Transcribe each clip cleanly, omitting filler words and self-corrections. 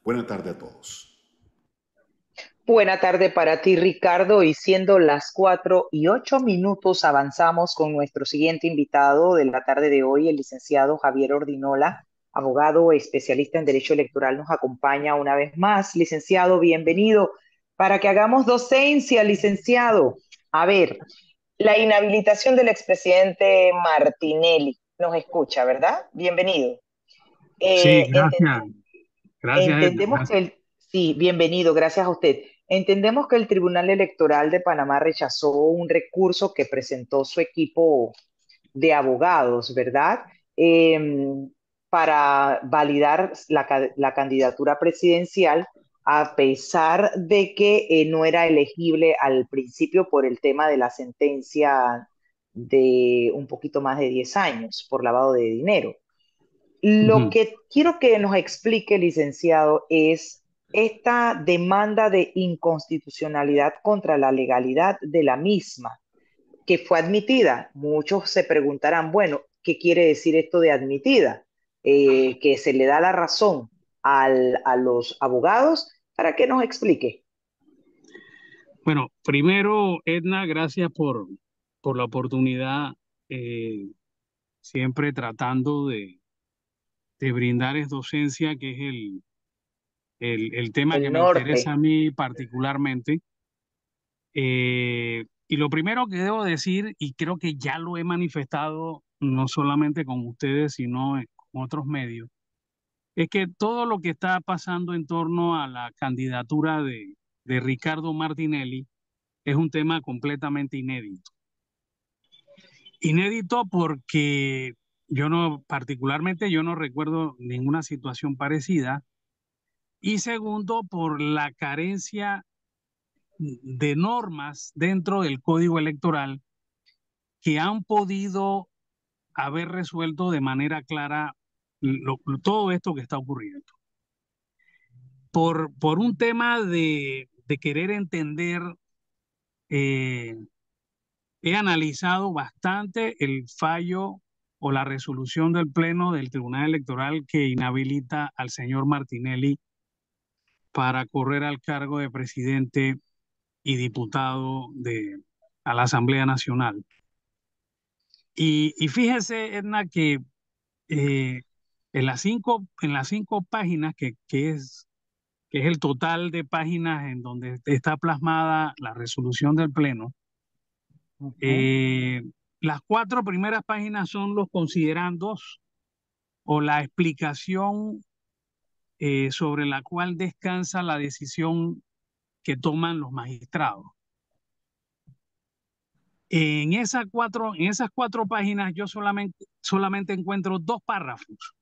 Buena tarde a todos. Buena tarde para ti, Ricardo, y siendo las 4:08 avanzamos con nuestro siguiente invitado de la tarde de hoy, el licenciado Javier Ordinola, abogado especialista en Derecho Electoral, nos acompaña una vez más. Licenciado, bienvenido. Para que hagamos docencia, licenciado. A ver, la inhabilitación del expresidente Martinelli. Nos escucha, ¿verdad? Bienvenido. Sí, Eh, gracias, entendemos gracias Edna, Entendemos gracias. que sí, bienvenido, gracias a usted. Entendemos que el Tribunal Electoral de Panamá rechazó un recurso que presentó su equipo de abogados, ¿verdad? Em, para validar la candidatura presidencial, a pesar de que no era elegible al principio por el tema de la sentencia de un poquito más de 10 años por lavado de dinero. Lo Ujú. que quiero que nos explique, licenciado, es esta demanda de inconstitucionalidad contra la legalidad de la misma, que fue admitida. Muchos se preguntarán, bueno, ¿qué quiere decir esto de admitida? Que se le da la razón a los abogados para que nos explique. Bueno, primero, Edna, gracias por la oportunidad, eh, siempre tratando de brindar es docencia, que es el tema que El me interesa a norte. mí particularmente. Y lo primero que debo decir, y creo que ya lo he manifestado no solamente con ustedes, sino con otros medios, es que todo lo que está pasando en torno a la candidatura de Ricardo Martinelli es un tema completamente inédito. Inédito porque particularmente yo no recuerdo ninguna situación parecida. Y segundo, por la carencia de normas dentro del Código Electoral que han podido haber resuelto de manera clara todo esto que está ocurriendo. Por un tema de querer entender, eh, he analizado bastante el fallo o la resolución del Pleno del Tribunal Electoral que inhabilita al señor Martinelli para correr al cargo de presidente y diputado a la Asamblea Nacional. Y fíjese, Edna, que eh, en las cinco páginas que es el total de páginas en donde está plasmada la resolución del Pleno. Ujú. Eh, las cuatro primeras páginas son los considerandos o la explicación sobre la cual descansa la decisión que toman los magistrados. En esas cuatro páginas yo solamente encuentro dos párrafos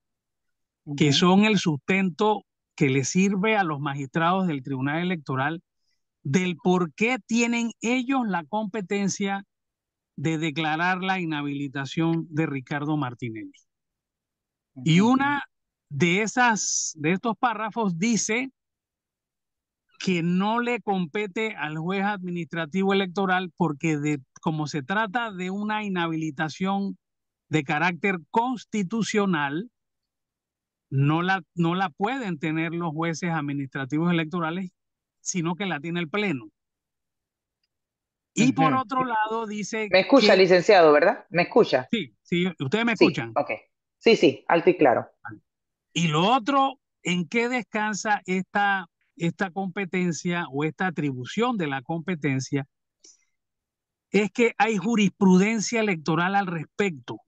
que Ujú. son el sustento que le sirve a los magistrados del Tribunal Electoral del por qué tienen ellos la competencia de declarar la inhabilitación de Ricardo Martinelli. Y Ujú. una de estos párrafos dice que no le compete al juez administrativo electoral porque como se trata de una inhabilitación de carácter constitucional, no la pueden tener los jueces administrativos electorales, sino que la tiene el Pleno. Y por Ujú. otro lado dice Me escucha, que, licenciado, ¿verdad? ¿Me escucha? sí, sí, ustedes me Sí, escuchan. ok. Sí, sí, alto y claro. Y lo otro, ¿en qué descansa esta competencia o esta atribución de la competencia? Es que hay jurisprudencia electoral al respecto.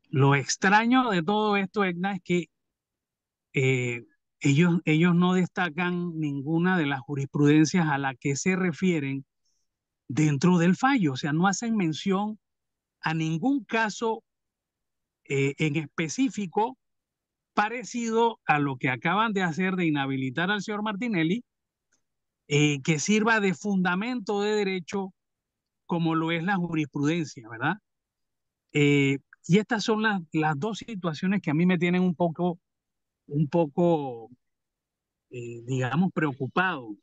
Lo extraño de todo esto, Edna, es que eh, ellos no destacan ninguna de las jurisprudencias a la que se refieren dentro del fallo, o sea, no hacen mención a ningún caso en específico parecido a lo que acaban de hacer de inhabilitar al señor Martinelli, que sirva de fundamento de derecho como lo es la jurisprudencia, ¿verdad? Eh, y estas son las dos situaciones que a mí me tienen un poco, digamos, preocupado.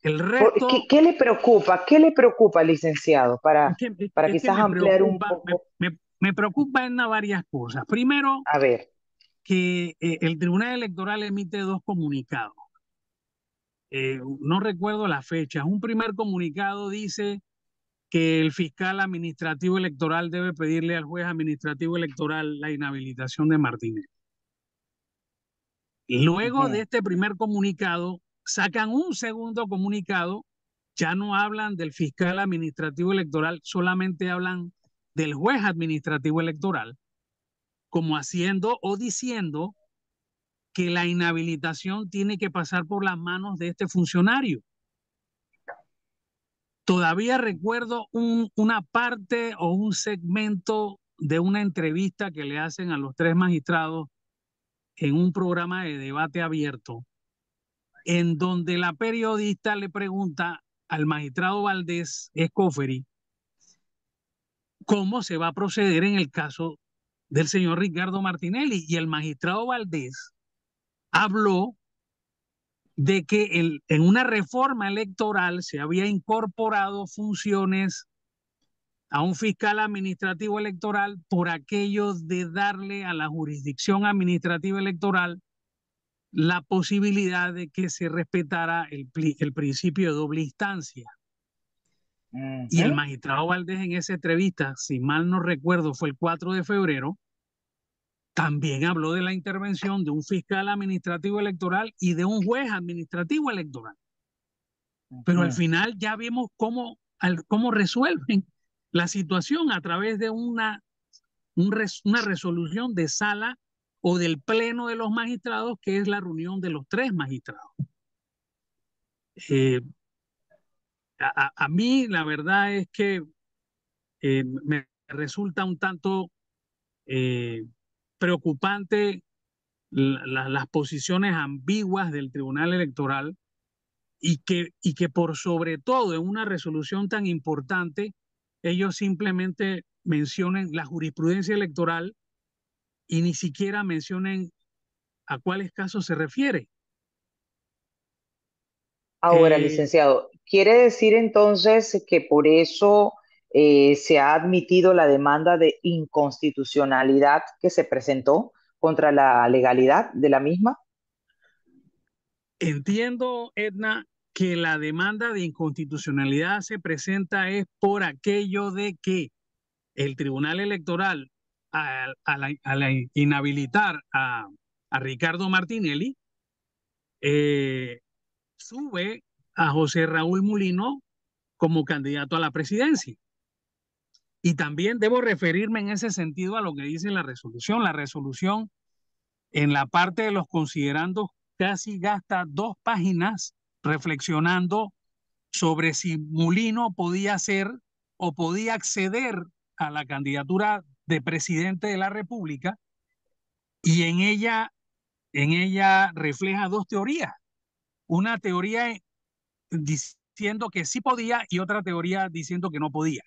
El resto, ¿Qué le preocupa? ¿Qué le preocupa, licenciado? es que, es Para es que quizás me ampliar un preocupa, poco. me preocupa en varias cosas. Primero, A ver. que el Tribunal Electoral emite dos comunicados. No recuerdo la fecha. Un primer comunicado dice que el fiscal administrativo electoral debe pedirle al juez administrativo electoral la inhabilitación de Martínez. Luego de Ujú. este primer comunicado, sacan un segundo comunicado, ya no hablan del fiscal administrativo electoral, solamente hablan del juez administrativo electoral, como haciendo o diciendo que la inhabilitación tiene que pasar por las manos de este funcionario. Todavía recuerdo una parte o un segmento de una entrevista que le hacen a los tres magistrados en un programa de debate abierto, en donde la periodista le pregunta al magistrado Valdés Escoferi cómo se va a proceder en el caso del señor Ricardo Martinelli. Y el magistrado Valdés habló de que en una reforma electoral se había incorporado funciones a un fiscal administrativo electoral por aquello de darle a la jurisdicción administrativa electoral la posibilidad de que se respetara el principio de doble instancia. Y el Ujú. magistrado Valdés en esa entrevista, si mal no recuerdo, fue el 4 de febrero, también habló de la intervención de un fiscal administrativo electoral y de un juez administrativo electoral. Pero al Ujú. final ya vimos cómo resuelven la situación a través de una resolución de sala o del pleno de los magistrados, que es la reunión de los tres magistrados. Eh, a mí la verdad es que me resulta un tanto eh, preocupante las posiciones ambiguas del Tribunal Electoral y que por sobre todo en una resolución tan importante, ellos simplemente mencionen la jurisprudencia electoral y ni siquiera mencionen a cuáles casos se refiere. Ahora, Eh, licenciado, ¿quiere decir entonces que por eso se ha admitido la demanda de inconstitucionalidad que se presentó contra la legalidad de la misma? Entiendo, Edna, que la demanda de inconstitucionalidad se presenta es por aquello de que el Tribunal Electoral, al inhabilitar a Ricardo Martinelli, eh, sube a José Raúl Mulino como candidato a la presidencia. Y también debo referirme en ese sentido a lo que dice la resolución. La resolución en la parte de los considerandos casi gasta 2 páginas reflexionando sobre si Mulino podía ser o podía acceder a la candidatura de presidente de la República, y en ella refleja dos teorías. Una teoría diciendo que sí podía y otra teoría diciendo que no podía.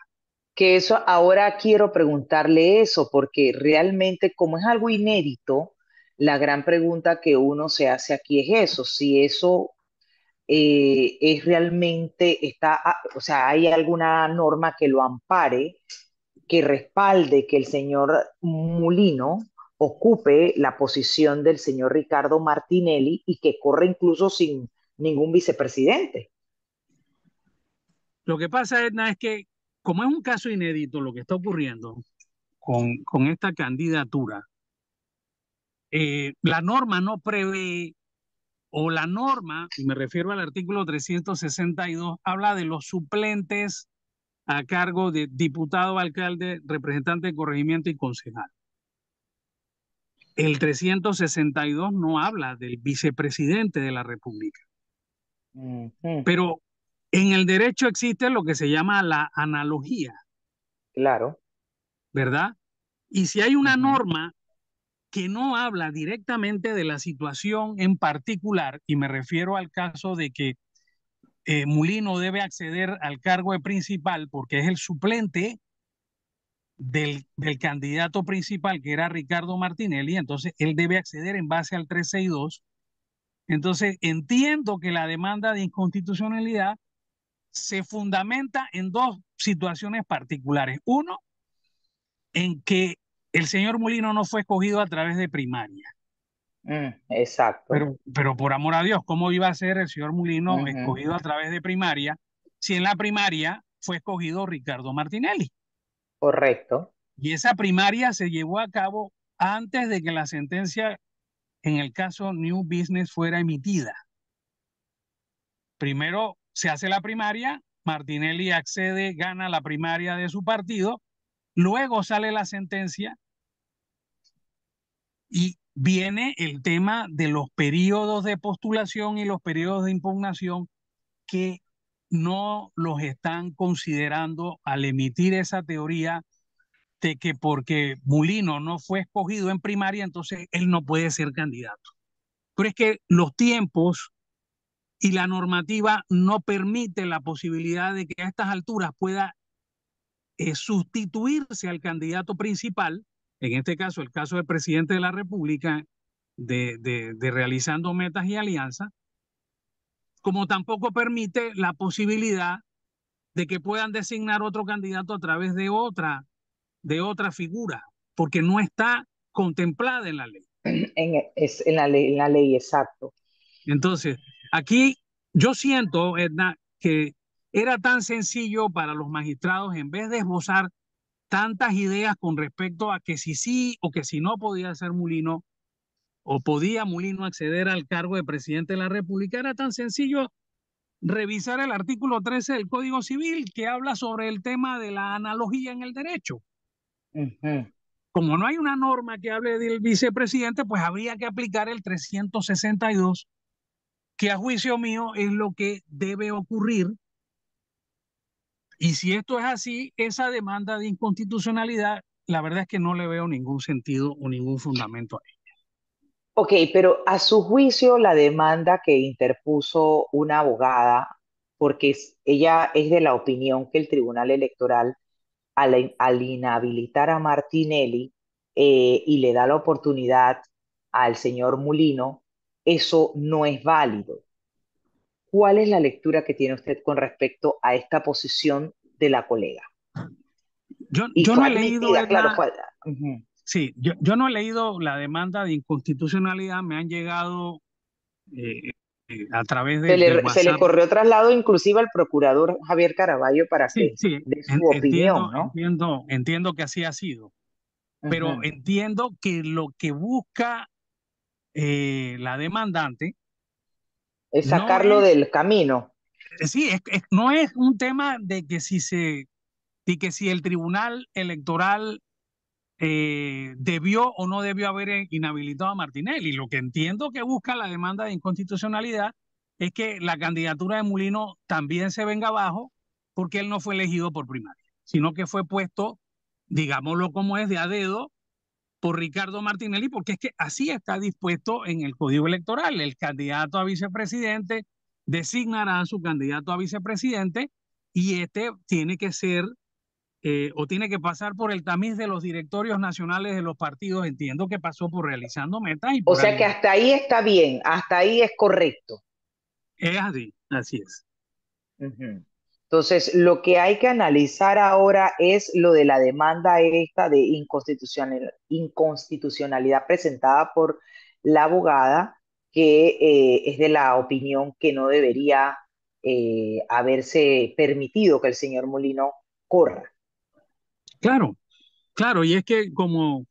Que eso ahora quiero preguntarle eso, porque realmente como es algo inédito, la gran pregunta que uno se hace aquí es eso, si eso es realmente, o sea, hay alguna norma que lo ampare, que respalde que el señor Mulino ocupe la posición del señor Ricardo Martinelli y que corre incluso sin ningún vicepresidente. Lo que pasa, Edna, es que como es un caso inédito lo que está ocurriendo con esta candidatura, la norma no prevé, o la norma, y me refiero al artículo 362, habla de los suplentes a cargo de diputado, alcalde, representante de corregimiento y concejal. El 362 no habla del vicepresidente de la República, Ujú. pero en el derecho existe lo que se llama la analogía, Claro. ¿verdad? Y si hay una Ujú. norma que no habla directamente de la situación en particular, y me refiero al caso de que Mulino debe acceder al cargo de principal porque es el suplente del candidato principal, que era Ricardo Martinelli, entonces él debe acceder en base al 362. Entonces entiendo que la demanda de inconstitucionalidad se fundamenta en dos situaciones particulares. Uno, en que el señor Mulino no fue escogido a través de primaria. Exacto. Pero por amor a Dios, ¿cómo iba a ser el señor Mulino Ujú, escogido a través de primaria si en la primaria fue escogido Ricardo Martinelli? correcto. Y esa primaria se llevó a cabo antes de que la sentencia en el caso New Business fuera emitida. Primero se hace la primaria, Martinelli accede, gana la primaria de su partido, luego sale la sentencia y viene el tema de los periodos de postulación y los periodos de impugnación que no los están considerando al emitir esa teoría de que porque Mulino no fue escogido en primaria, entonces él no puede ser candidato. Pero es que los tiempos y la normativa no permite la posibilidad de que a estas alturas pueda sustituirse al candidato principal, en este caso el caso del presidente de la República, de realizando metas y alianzas, como tampoco permite la posibilidad de que puedan designar otro candidato a través de otra figura, porque no está contemplada en la ley. Es en la ley, exacto. Entonces, aquí yo siento, Edna, que era tan sencillo para los magistrados, en vez de esbozar tantas ideas con respecto a que si sí o que si no podía ser Mulino, o podía Mulino acceder al cargo de presidente de la República, era tan sencillo revisar el artículo 13 del Código Civil que habla sobre el tema de la analogía en el derecho. Ujú. Como no hay una norma que hable del vicepresidente, pues habría que aplicar el 362, que a juicio mío es lo que debe ocurrir. Y si esto es así, esa demanda de inconstitucionalidad, la verdad es que no le veo ningún sentido o ningún fundamento a ella. Ok, pero a su juicio, la demanda que interpuso una abogada, porque ella es de la opinión que el Tribunal Electoral, al inhabilitar a Martinelli y le da la oportunidad al señor Mulino, eso no es válido. ¿Cuál es la lectura que tiene usted con respecto a esta posición de la colega? Y Yo no fue he leído, admitida, claro, Edna, fue. Ujú. sí, yo no he leído la demanda de inconstitucionalidad, me han llegado eh, a través de Se le WhatsApp. corrió traslado inclusive al procurador Javier Caraballo para Sí, que sí, dé su opinión, ¿no? entiendo que así ha sido, pero Ujú. entiendo que lo que busca la demandante Es no sacarlo es, del camino. sí, no es un tema de que si el Tribunal Electoral debió o no debió haber inhabilitado a Martinelli. Lo que entiendo que busca la demanda de inconstitucionalidad es que la candidatura de Mulino también se venga abajo porque él no fue elegido por primaria, sino que fue puesto, digámoslo como es, de a dedo por Ricardo Martinelli, porque es que así está dispuesto en el Código Electoral. El candidato a vicepresidente designará a su candidato a vicepresidente y este tiene que ser o tiene que pasar por el tamiz de los directorios nacionales de los partidos. Entiendo que pasó por realizando metas y O por sea que alianza. hasta ahí está bien, hasta ahí es correcto. Es así, así es. Ujú. Entonces, lo que hay que analizar ahora es lo de la demanda esta de inconstitucionalidad presentada por la abogada, que es de la opinión que no debería haberse permitido que el señor Molino corra. Claro, claro, y es que como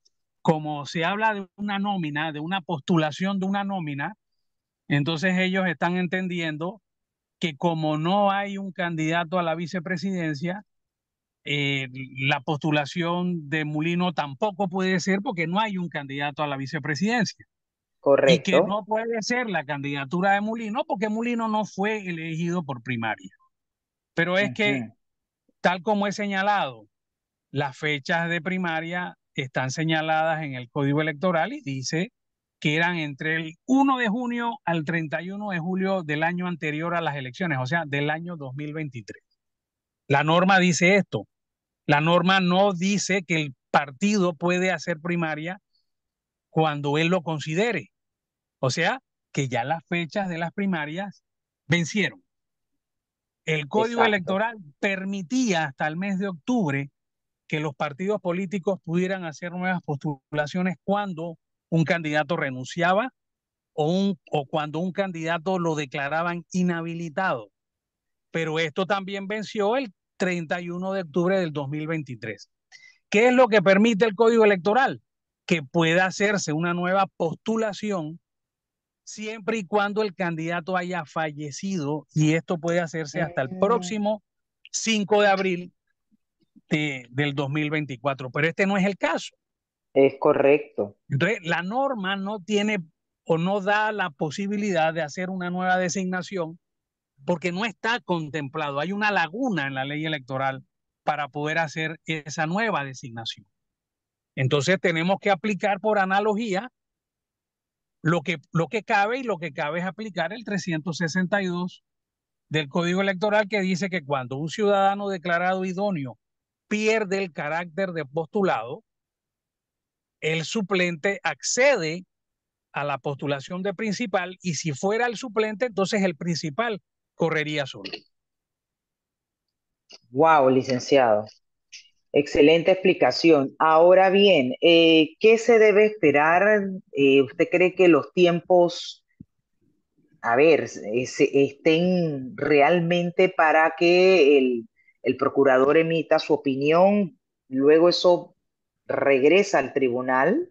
se habla de una nómina, de una postulación de una nómina, entonces ellos están entendiendo que como no hay un candidato a la vicepresidencia, la postulación de Mulino tampoco puede ser porque no hay un candidato a la vicepresidencia. Y que Correcto. no puede ser la candidatura de Mulino porque Mulino no fue elegido por primaria. Pero es que, Ujú. tal como he señalado, las fechas de primaria están señaladas en el Código Electoral y dice que eran entre el 1 de junio al 31 de julio del año anterior a las elecciones, o sea, del año 2023. La norma dice esto. La norma no dice que el partido puede hacer primaria cuando él lo considere. O sea, que ya las fechas de las primarias vencieron. El Código Exacto. Electoral permitía hasta el mes de octubre que los partidos políticos pudieran hacer nuevas postulaciones cuando un candidato renunciaba o cuando un candidato lo declaraban inhabilitado. Pero esto también venció el 31 de octubre del 2023. ¿Qué es lo que permite el Código Electoral? Que pueda hacerse una nueva postulación siempre y cuando el candidato haya fallecido, y esto puede hacerse hasta el Mm, próximo 5 de abril del 2024. Pero este no es el caso. es correcto. Entonces, la norma no tiene o no da la posibilidad de hacer una nueva designación porque no está contemplado. Hay una laguna en la ley electoral para poder hacer esa nueva designación. Entonces, tenemos que aplicar por analogía lo que cabe, y lo que cabe es aplicar el 362 del Código Electoral, que dice que cuando un ciudadano declarado idóneo pierde el carácter de postulado, el suplente accede a la postulación de principal, y si fuera el suplente, entonces el principal correría solo. Wow, licenciado. Excelente explicación. Ahora bien, ¿qué se debe esperar? ¿Usted cree que los tiempos, a ver, estén realmente para que el procurador emita su opinión? Luego eso regresa al tribunal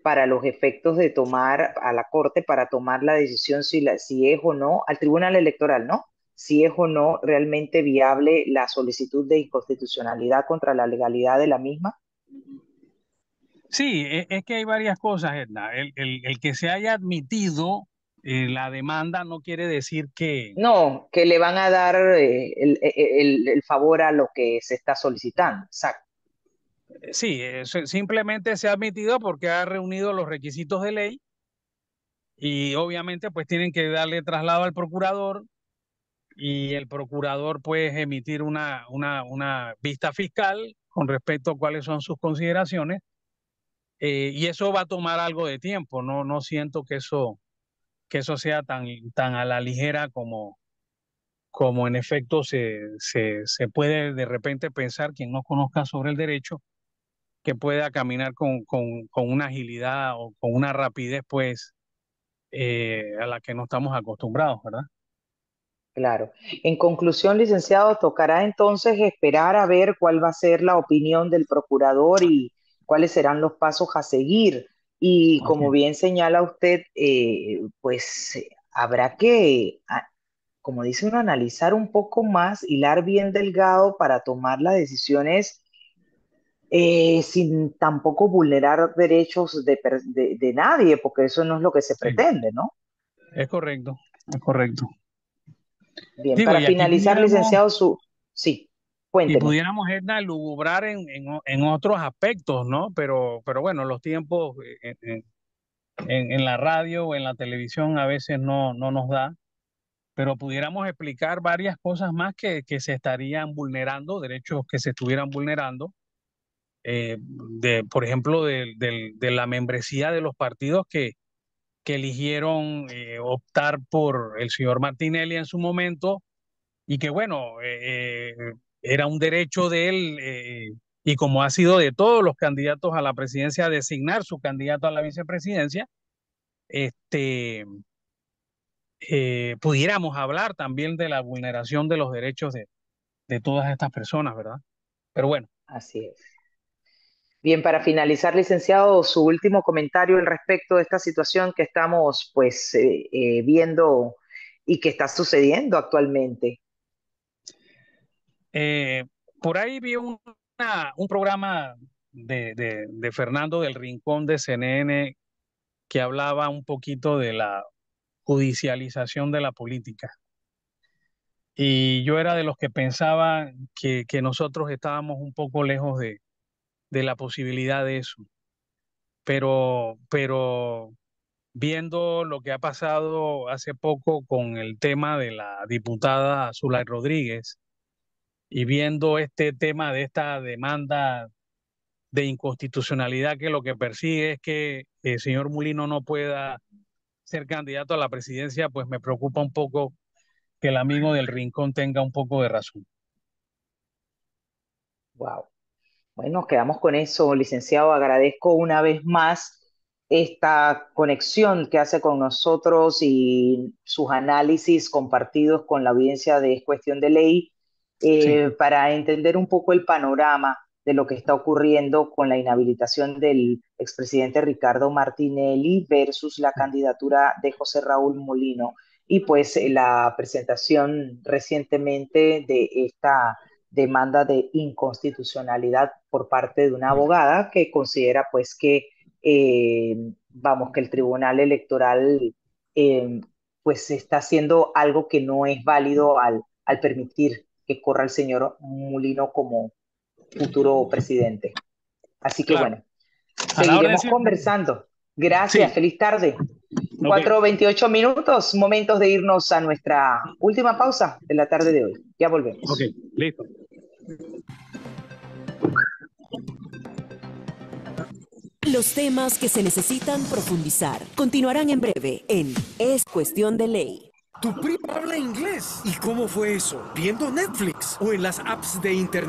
para los efectos de tomar a la Corte para tomar la decisión si es o no, al Tribunal Electoral, ¿no? Si es o no realmente viable la solicitud de inconstitucionalidad contra la legalidad de la misma. Sí, es que hay varias cosas, Edna. El que se haya admitido la demanda no quiere decir que, No, que le van a dar el favor a lo que se está solicitando. Exacto, sí, simplemente se ha admitido porque ha reunido los requisitos de ley, y obviamente pues tienen que darle traslado al procurador, y el procurador puede emitir una vista fiscal con respecto a cuáles son sus consideraciones, y eso va a tomar algo de tiempo. No, no siento que eso sea tan a la ligera como en efecto se puede de repente pensar quien no conozca sobre el derecho, que pueda caminar con una agilidad o con una rapidez, pues, a la que no estamos acostumbrados, ¿verdad? claro. En conclusión, licenciado, tocará entonces esperar a ver cuál va a ser la opinión del procurador y cuáles serán los pasos a seguir. Y Así como es. bien señala usted, pues habrá que como dice uno, analizar un poco más, hilar bien delgado para tomar las decisiones sin tampoco vulnerar derechos de nadie, porque eso no es lo que se Sí, pretende, ¿no? es correcto, es correcto. Bien, Digo, para y aquí finalizar, licenciado, sí, cuénteme. pudiéramos, Edna, lugubrar en otros aspectos, ¿no? Pero bueno, los tiempos en la radio o en la televisión a veces no nos da, pero pudiéramos explicar varias cosas más que se estarían vulnerando, derechos que se estuvieran vulnerando, por ejemplo, de la membresía de los partidos que eligieron optar por el señor Martinelli en su momento, y que bueno, era un derecho de él, y como ha sido de todos los candidatos a la presidencia, designar su candidato a la vicepresidencia. este, Pudiéramos hablar también de la vulneración de los derechos de todas estas personas, ¿verdad? Pero bueno, Así es. Bien, para finalizar, licenciado, su último comentario al respecto de esta situación que estamos pues viendo y que está sucediendo actualmente. eh, por ahí vi un programa de Fernando del Rincón de CNN, que hablaba un poquito de la judicialización de la política. Y yo era de los que pensaba que nosotros estábamos un poco lejos de la posibilidad de eso. Pero viendo lo que ha pasado hace poco con el tema de la diputada Zulay Rodríguez, y viendo este tema de esta demanda de inconstitucionalidad, que lo que persigue es que el señor Mulino no pueda ser candidato a la presidencia, pues me preocupa un poco que el amigo del Rincón tenga un poco de razón. Wow. Bueno, quedamos con eso, licenciado. Agradezco una vez más. esta conexión que hace con nosotros y sus análisis compartidos con la audiencia de Es Cuestión de Ley, Sí, para entender un poco el panorama de lo que está ocurriendo con la inhabilitación del expresidente Ricardo Martinelli versus la candidatura de José Raúl Molino y pues la presentación recientemente de esta demanda de inconstitucionalidad por parte de una abogada que considera pues que vamos, que el Tribunal Electoral eh, pues está haciendo algo que no es válido al permitir que corra el señor Mulino como futuro presidente. Así que claro. bueno, A la orden seguiremos siempre. conversando. Gracias, Sí, feliz tarde. ok, 4:28, momentos de irnos a nuestra última pausa de la tarde de hoy. Ya ok, volvemos. listo. Los temas que se necesitan profundizar continuarán en breve en Es Cuestión de Ley. Tu primo habla inglés. ¿Y cómo fue eso? ¿Viendo Netflix o en las apps de internet?